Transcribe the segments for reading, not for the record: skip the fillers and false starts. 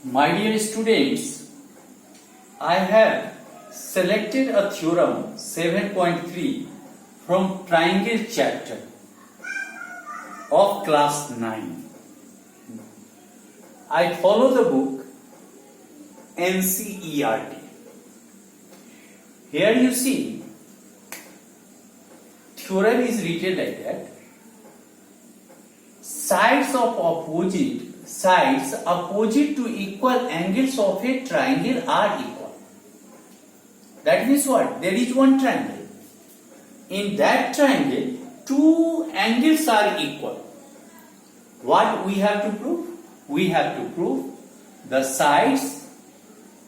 My dear students, I have selected a theorem 7.3 from triangle chapter of class 9. I follow the book NCERT. Here you see, theorem is written like that. Sides opposite to equal angles of a triangle are equal. That means what? There is one triangle. In that triangle, two angles are equal. What we have to prove? We have to prove the sides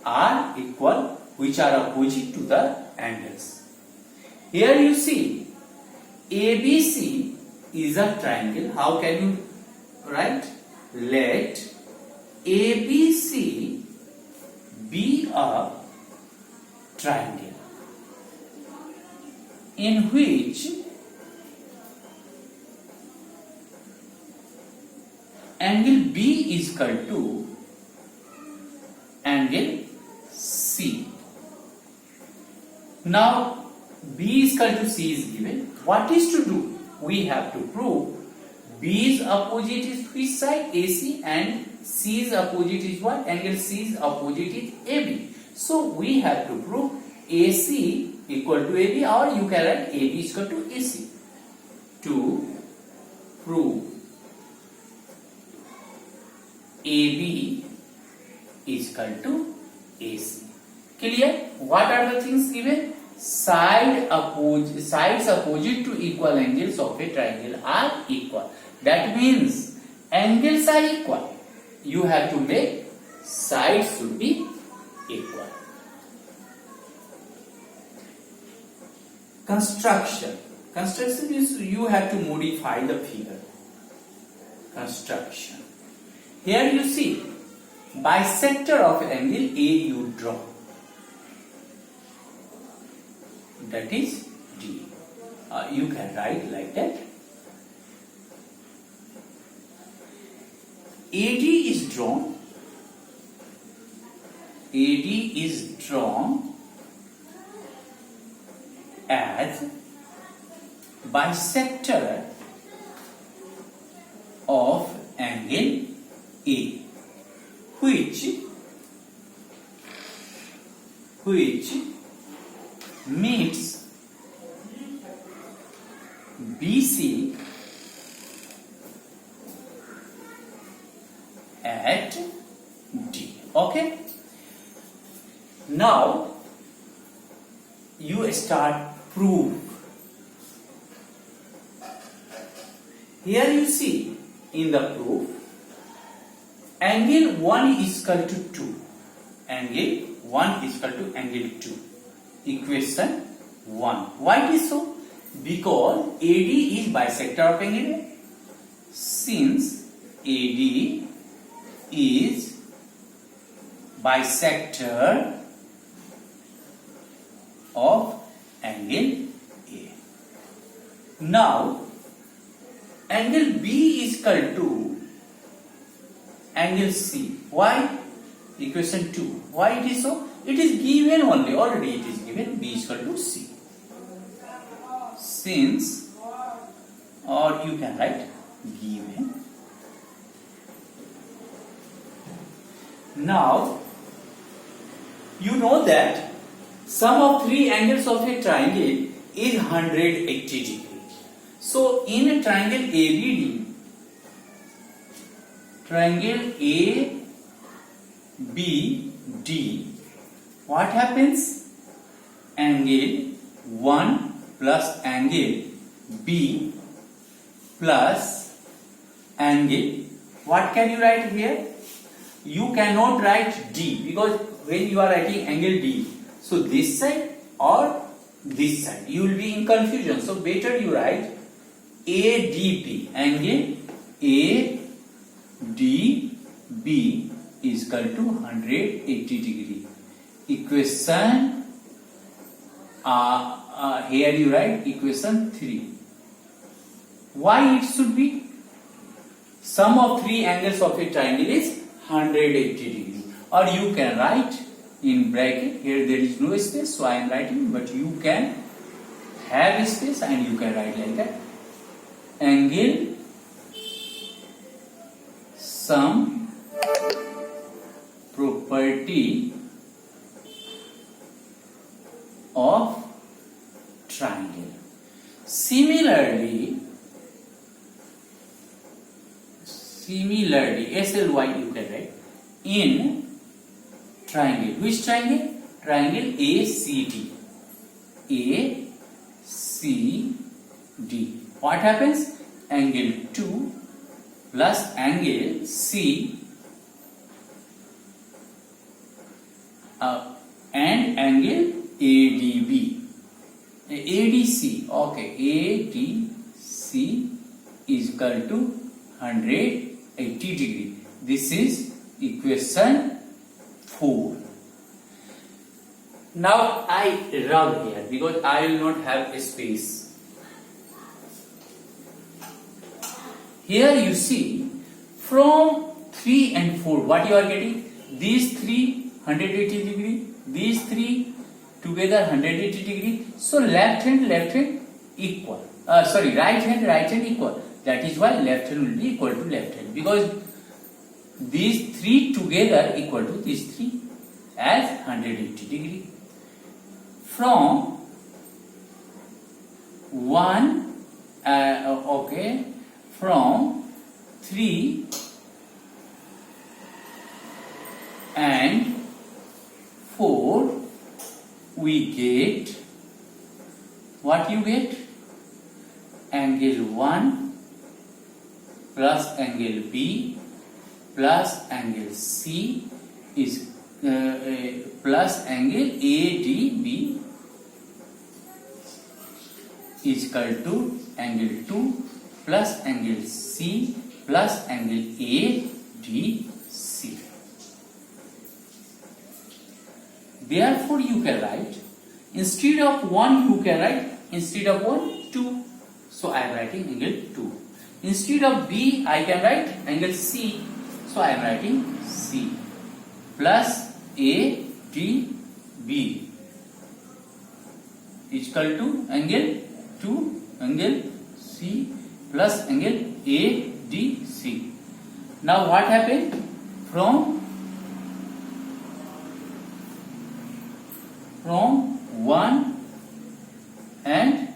are equal which are opposite to the angles. Here you see, ABC is a triangle. How can you write? Let ABC be a triangle in which angle B is equal to angle C. Now B is equal to C is given. What is to do? We have to prove B's opposite is which side? AC, and C's opposite is what? Angle C's opposite is AB. So we have to prove AC equal to AB, or you can write AB is equal to AC. To prove AB is equal to AC. Clear? What are the things given? Sides opposite to equal angles of a triangle are equal. That means angles are equal. You have to make sides should be equal. Construction. Construction is you have to modify the figure. Construction. Here you see bisector of angle A you draw. That is D. You can write like that. AD is drawn. AD is drawn as bisector of angle A, which meets BC at D. Okay. Now you start proof. Here you see in the proof angle 1 is equal to 2. Angle 1 is equal to angle 2. Equation 1. Why it is so? Because AD is bisector of angle A. Since AD is bisector of angle A. Now angle B is equal to angle C. Why? Equation 2. Why it is so? It is given only. Already it is given. B is equal to C. Since, or you can write given. Now you know that sum of three angles of a triangle is 180 degrees. So in a triangle ABD, triangle ABD, what happens? Angle 1 plus angle B plus angle, what can you write here? You cannot write D, because when you are writing angle D, so this side or this side, you will be in confusion. So better you write ADB, angle ADB is equal to 180 degree. Equation, here you write equation 3. Why it should be? Sum of three angles of a triangle is 180 degree. or you can write in bracket. Here there is no space, so I am writing, but you can have space and you can write like that. Angle sum property of triangle. Similarly, SLY you can write in triangle. Which triangle? Triangle ACD. ACD. What happens? Angle 2 plus angle C and angle ADB. ADC. Okay, ADC is equal to 180 degree. This is equation 4. Now I rub here because I will not have a space. Here you see from 3 and 4 what you are getting? These 3 180 degree, these 3 together 180 degree. So left hand equal. Right hand equal. That is why left hand will be equal to left hand, because these 3 together equal to these 3 as 180 degree. From 3 and 4 we get what you get? Angle 1 plus angle B plus angle C is plus angle ADB is equal to angle 2 plus angle C plus angle ADC. Therefore, you can write instead of 1 you can write instead of 1 2. So I am writing angle 2. Instead of B I can write angle C. So I am writing C plus ADB is equal to angle 2 angle C plus angle ADC. Now what happened? From 1 and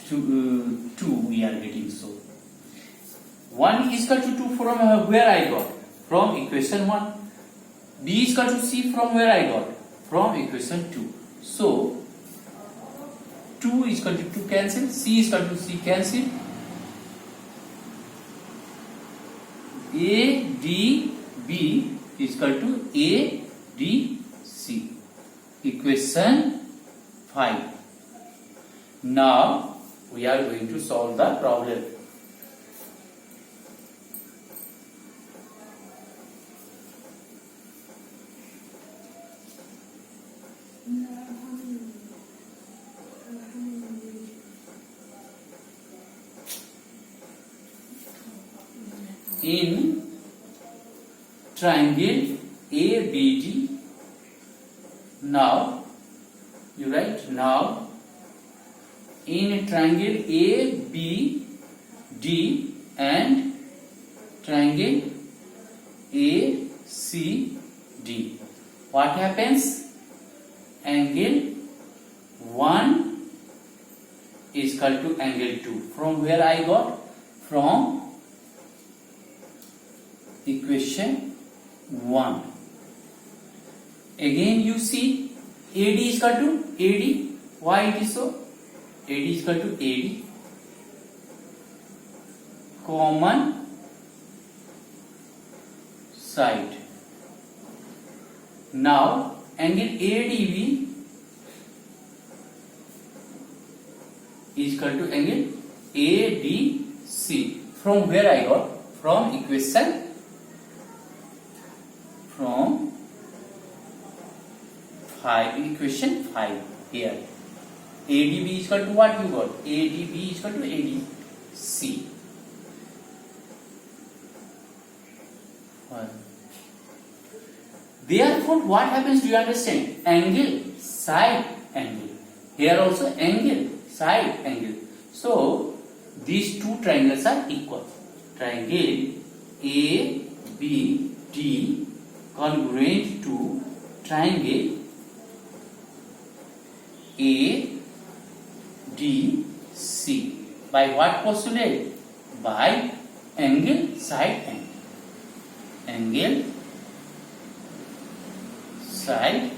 2 we are getting. So 1 is equal to 2 from where I got? From equation 1. B is equal to C from where I got? From equation 2. So 2 is equal to 2 cancel, C is equal to C cancel. ADB is equal to ADC. Equation 5. Now we are going to solve the problem. In triangle ABD, now you write now in triangle ABD and triangle ACD, what happens? Angle 1 is equal to angle 2. From where I got? From equation 1. Again you see AD is equal to AD. Why it is so? AD is equal to AD. Common side. Now angle ADB is equal to angle ADC. From where I got? From equation equation 5 here. ADB is equal to what you got? ADB is equal to ADC. Therefore, what happens? Do you understand? Angle, side angle. Here also angle, side angle. So these two triangles are equal. Triangle ABD congruent to triangle ADC. By what postulate? By angle, side angle. Angle, side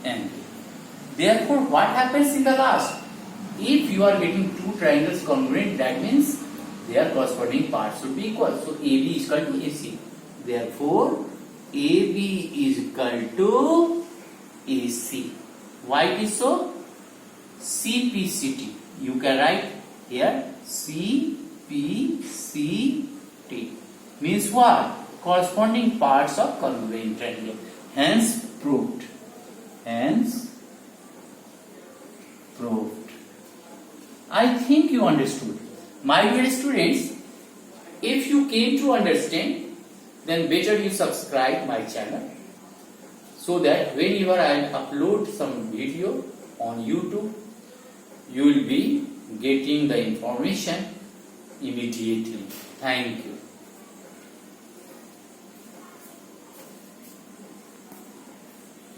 angle. Therefore, what happens in the last? If you are getting two triangles congruent, that means their corresponding parts should be equal. So AB is equal to AC. Therefore, AB is equal to AC. Why it is so? CPCT. You can write here CPCT. Means what? Corresponding parts of congruent triangle. Hence proved. Hence proved. I think you understood. My dear students, if you came to understand, then better you subscribe my channel, so that whenever I upload some video on YouTube, you will be getting the information immediately. Thank you.